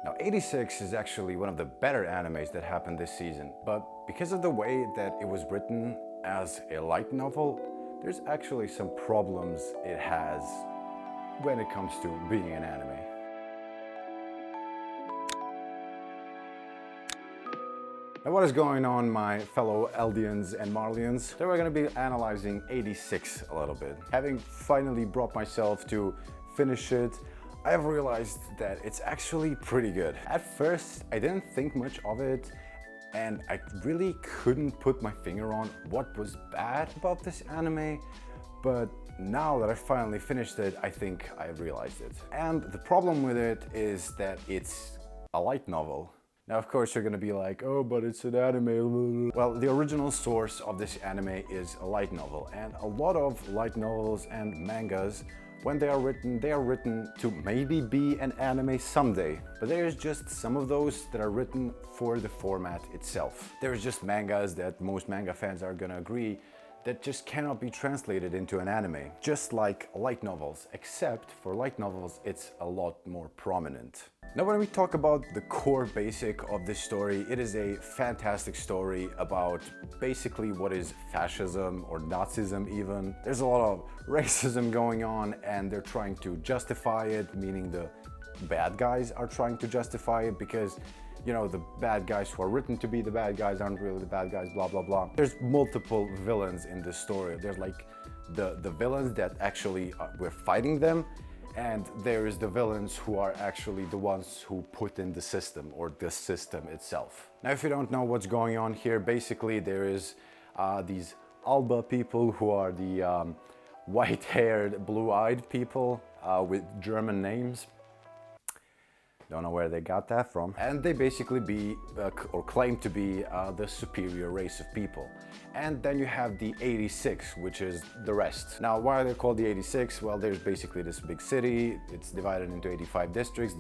Now, 86 is actually one of the better animes that happened this season, but because of the way that it was written as a light novel, there's actually some problems it has when it comes to being an anime. Now, what is going on, my fellow Eldians and Marlians? Today we're going to be analyzing 86 a little bit. Having finally brought myself to finish it, I have realized that it's actually pretty good. At first, I didn't think much of it, and I really couldn't put my finger on what was bad about this anime, but now that I finally finished it, I think I realized it. And the problem with it is that it's a light novel. Now, of course, you're gonna be like, oh, but it's an anime. Well, the original source of this anime is a light novel, and a lot of light novels and mangas, when they are written to maybe be an anime someday. But there's just some of those that are written for the format itself. There's just mangas that most manga fans are gonna agree that just cannot be translated into an anime. Just like light novels, except for light novels, it's a lot more prominent. Now, when we talk about the core basic of this story, it is a fantastic story about basically what is fascism or Nazism even. There's a lot of racism going on and they're trying to justify it, meaning the bad guys are trying to justify it because, you know, the bad guys who are written to be the bad guys aren't really the bad guys, blah, blah, blah. There's multiple villains in this story. There's like the villains that actually we're fighting them, and there is the villains who are actually the ones who put in the system or the system itself. Now, if you don't know what's going on here, basically there is these Alba people who are the white-haired, blue-eyed people with German names. Don't know where they got that from. And they basically be, or claim to be, the superior race of people. And then you have the 86, which is the rest. Now, why are they called the 86? Well, there's basically this big city. It's divided into 85 districts.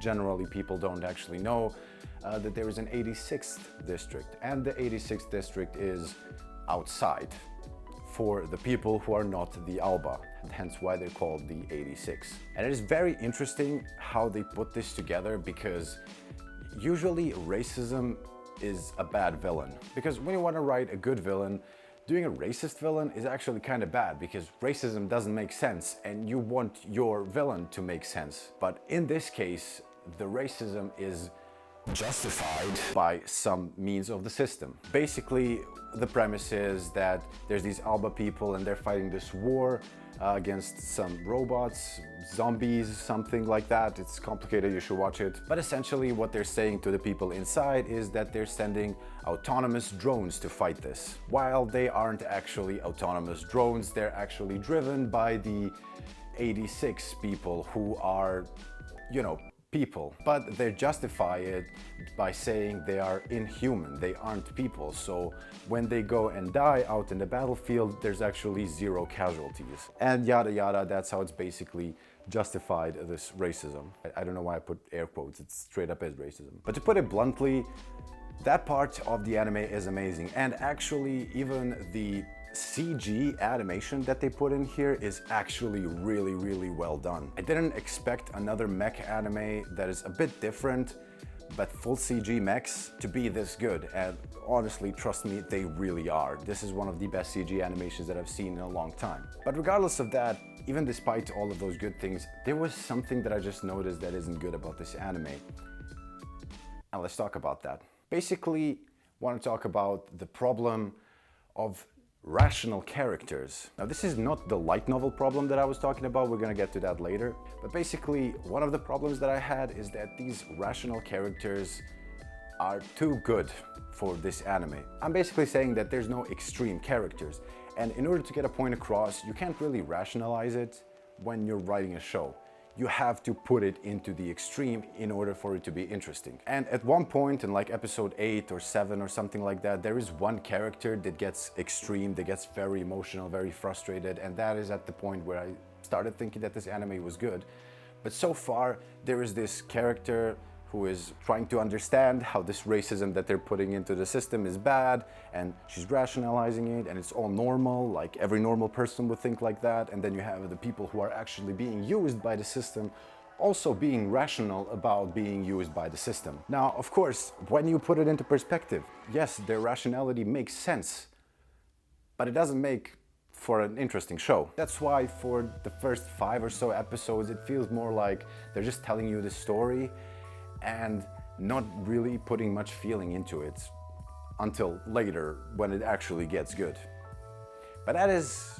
Generally, people don't actually know that there is an 86th district. And the 86th district is outside for the people who are not the Alba, hence why they're called the 86. And it is very interesting how they put this together, because usually racism is a bad villain. Because when you want to write a good villain, doing a racist villain is actually kind of bad, because racism doesn't make sense and you want your villain to make sense. But in this case, the racism is justified by some means of the system. Basically, the premise is that there's these Alba people and they're fighting this war against some robots, zombies, something like that. It's complicated, you should watch it. But essentially what they're saying to the people inside is that they're sending autonomous drones to fight this. While they aren't actually autonomous drones, they're actually driven by the 86 people who are, you know, people, but they justify it by saying they are inhuman, they aren't people. So when they go and die out in the battlefield, there's actually 0 casualties. And yada yada, that's how it's basically justified, this racism. I don't know why I put air quotes, it's straight up as racism. But to put it bluntly, that part of the anime is amazing. And actually, even the CG animation that they put in here is actually really, really well done. I didn't expect another mech anime that is a bit different, but full CG mechs to be this good. And honestly, trust me, they really are. This is one of the best CG animations that I've seen in a long time. But regardless of that, even despite all of those good things, there was something that I just noticed that isn't good about this anime. And let's talk about that. Basically, I want to talk about the problem of rational characters. Now, this is not the light novel problem that I was talking about, we're gonna get to that later. But basically, one of the problems that I had is that these rational characters are too good for this anime. I'm basically saying that there's no extreme characters. And in order to get a point across, you can't really rationalize it when you're writing a show. You have to put it into the extreme in order for it to be interesting. And at one point in like episode 8 or 7 or something like that, there is one character that gets extreme, that gets very emotional, very frustrated, and that is at the point where I started thinking that this anime was good. But so far, there is this character who is trying to understand how this racism that they're putting into the system is bad, and she's rationalizing it, and it's all normal, like every normal person would think like that. And then you have the people who are actually being used by the system, also being rational about being used by the system. Now, of course, when you put it into perspective, yes, their rationality makes sense, but it doesn't make for an interesting show. That's why for the first 5 or so episodes, it feels more like they're just telling you the story and not really putting much feeling into it until later when it actually gets good. But that is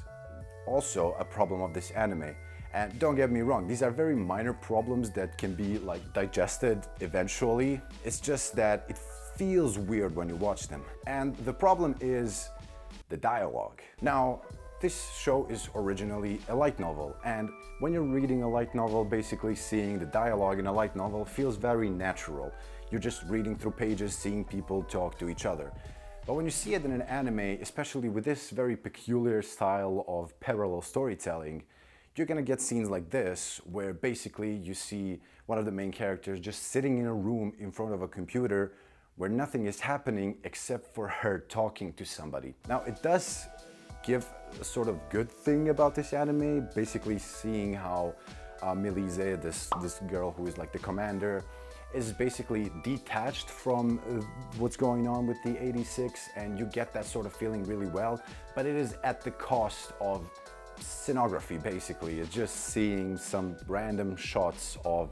also a problem of this anime. And don't get me wrong, these are very minor problems that can be like digested eventually. It's just that it feels weird when you watch them. And the problem is the dialogue. Now, this show is originally a light novel, and when you're reading a light novel, basically seeing the dialogue in a light novel feels very natural. You're just reading through pages, seeing people talk to each other. But when you see it in an anime, especially with this very peculiar style of parallel storytelling, you're gonna get scenes like this, where basically you see one of the main characters just sitting in a room in front of a computer where nothing is happening except for her talking to somebody. Now, it does give a sort of good thing about this anime, basically seeing how Milise, this girl who is like the commander, is basically detached from what's going on with the 86, and you get that sort of feeling really well, but it is at the cost of scenography. Basically, it's just seeing some random shots of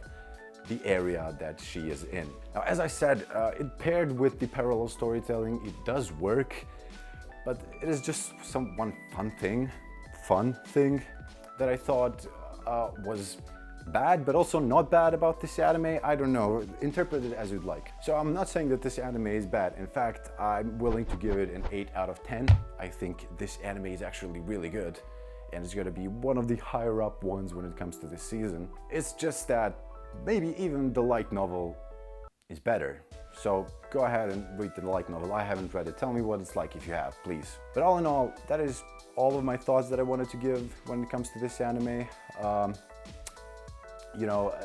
the area that she is in. Now, as I said, it paired with the parallel storytelling, it does work, but it is just one fun thing that I thought was bad, but also not bad about this anime. I don't know, interpret it as you'd like. So I'm not saying that this anime is bad. In fact, I'm willing to give it an 8 out of 10. I think this anime is actually really good, and it's gonna be one of the higher up ones when it comes to this season. It's just that maybe even the light novel is better. So go ahead and read the light novel. I haven't read it. Tell me what it's like if you have, please. But all in all, that is all of my thoughts that I wanted to give when it comes to this anime. You know,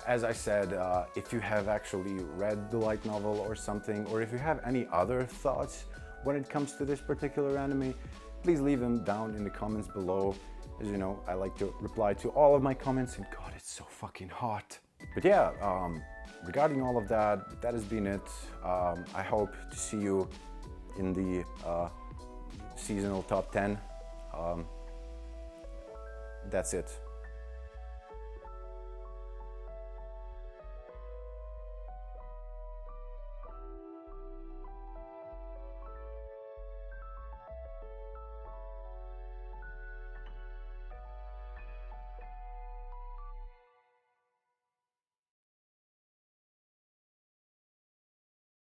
as I said, if you have actually read the light novel or something, or if you have any other thoughts when it comes to this particular anime, please leave them down in the comments below. As you know, I like to reply to all of my comments, and God, it's so fucking hot. But yeah, regarding all of that, that has been it. I hope to see you in the seasonal top 10. That's it.